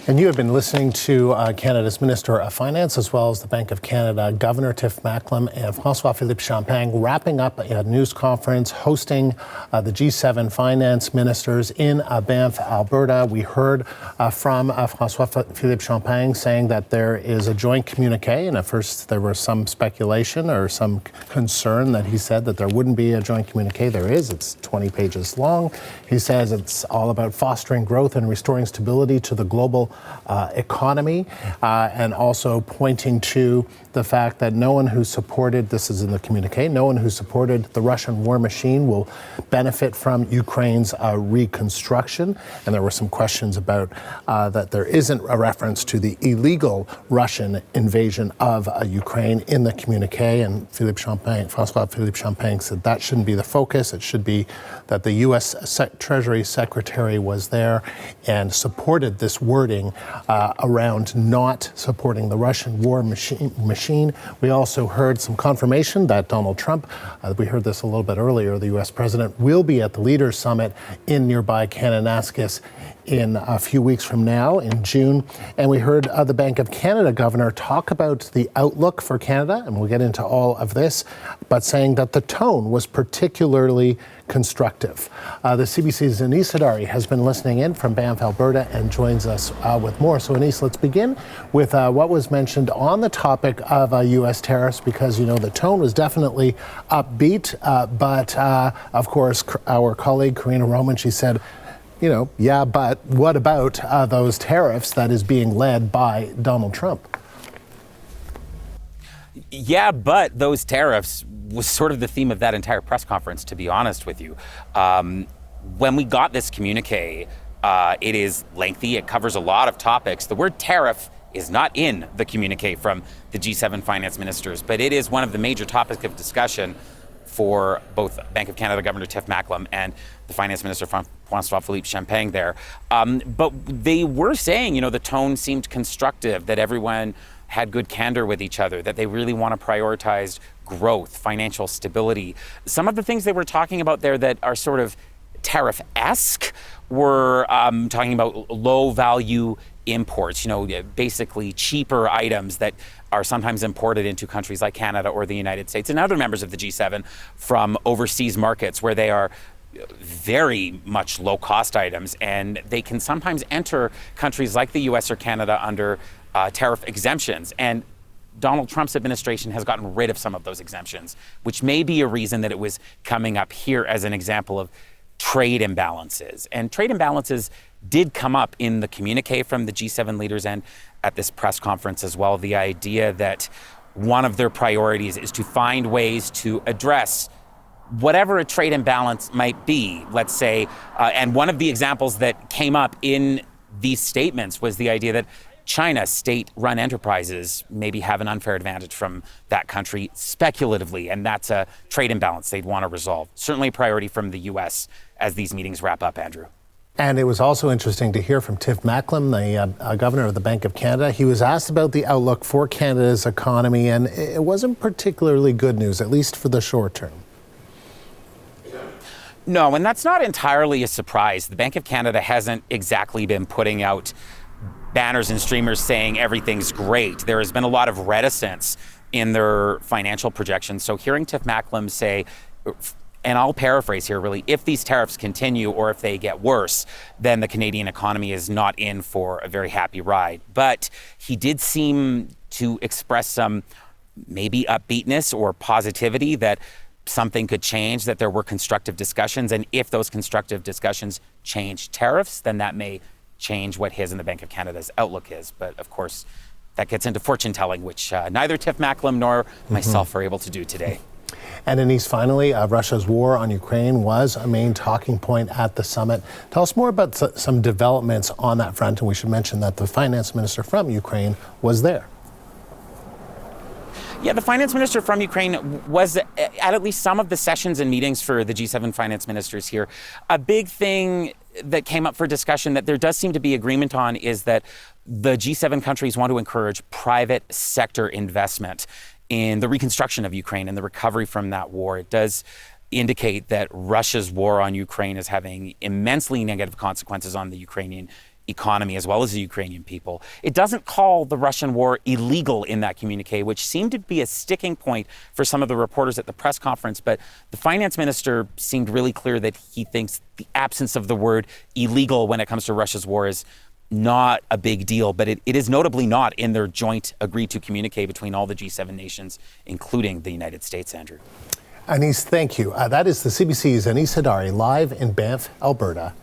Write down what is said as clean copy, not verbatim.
And you have been listening to Canada's Minister of Finance, as well as the Bank of Canada Governor Tiff Macklem and Francois-Philippe Champagne, wrapping up a news conference hosting the G7 finance ministers in Banff, Alberta. We heard from Francois-Philippe Champagne saying that there is a joint communique, and at first there was some speculation or some concern that he said that there wouldn't be a joint communique. There is. It's 20 pages long. He says it's all about fostering growth and restoring stability to the global economy, and also pointing to the fact that no one who supported, this is in the communique, no one who supported the Russian war machine will benefit from Ukraine's reconstruction. And there were some questions about that there isn't a reference to the illegal Russian invasion of Ukraine in the communique. And Francois-Philippe Champagne said that shouldn't be the focus. It should be that the U.S. Treasury Secretary was there and supported this wording around not supporting the Russian war machine. We also heard some confirmation that Donald Trump, we heard this a little bit earlier, the U.S. president will be at the Leaders Summit in nearby Kananaskis in a few weeks from now in June. And we heard the Bank of Canada governor talk about the outlook for Canada, and we'll get into all of this, but saying that the tone was particularly constructive. The CBC's Anis Hadari has been listening in from Banff, Alberta, and joins us with more. So Anis, let's begin with what was mentioned on the topic of U.S. tariffs, because, you know, the tone was definitely upbeat, but of course, our colleague Karina Roman, she said, you know, yeah, but what about those tariffs that is being led by Donald Trump? Yeah, but those tariffs was sort of the theme of that entire press conference, to be honest with you. When we got this communique, it is lengthy. It covers a lot of topics. The word tariff is not in the communique from the G7 finance ministers, but it is one of the major topics of discussion for both Bank of Canada Governor Tiff Macklem and the Finance Minister Francois-Philippe Champagne there. But they were saying, you know, the tone seemed constructive, that everyone had good candor with each other, that they really want to prioritize growth, financial stability. Some of the things they were talking about there that are sort of tariff-esque were talking about low-value imports, you know, basically cheaper items that are sometimes imported into countries like Canada or the United States and other members of the G7 from overseas markets where they are very much low-cost items, and they can sometimes enter countries like the US or Canada under tariff exemptions. And Donald Trump's administration has gotten rid of some of those exemptions, which may be a reason that it was coming up here as an example of trade imbalances. And trade imbalances did come up in the communique from the G7 leaders and at this press conference as well. The idea that one of their priorities is to find ways to address whatever a trade imbalance might be, let's say. And one of the examples that came up in these statements was the idea that China state-run enterprises maybe have an unfair advantage from that country speculatively, and that's a trade imbalance they'd want to resolve. Certainly a priority from the U.S. as these meetings wrap up, Andrew. And it was also interesting to hear from Tiff Macklem, the governor of the Bank of Canada. He was asked about the outlook for Canada's economy, and it wasn't particularly good news, at least for the short term. No, and that's not entirely a surprise. The Bank of Canada hasn't exactly been putting out banners and streamers saying everything's great. There has been a lot of reticence in their financial projections. So hearing Tiff Macklem say, and I'll paraphrase here really, if these tariffs continue or if they get worse, then the Canadian economy is not in for a very happy ride. But he did seem to express some maybe upbeatness or positivity that something could change, that there were constructive discussions. And if those constructive discussions change tariffs, then that may change what his and the Bank of Canada's outlook is. But of course, that gets into fortune telling, which neither Tiff Macklem nor myself are able to do today. And Anis, finally, Russia's war on Ukraine was a main talking point at the summit. Tell us more about some developments on that front. And we should mention that the finance minister from Ukraine was there. Yeah, the finance minister from Ukraine was at least some of the sessions and meetings for the G7 finance ministers here. A big thing that came up for discussion that there does seem to be agreement on is that the G7 countries want to encourage private sector investment in the reconstruction of Ukraine and the recovery from that war. It does indicate that Russia's war on Ukraine is having immensely negative consequences on the Ukrainian economy as well as the Ukrainian people. It doesn't call the Russian war illegal in that communique, which seemed to be a sticking point for some of the reporters at the press conference. But the finance minister seemed really clear that he thinks the absence of the word illegal when it comes to Russia's war is not a big deal, but it is notably not in their joint agreed to communique between all the G7 nations, including the United States, Andrew. Anis, thank you. That is the CBC's Anis Hadari live in Banff, Alberta.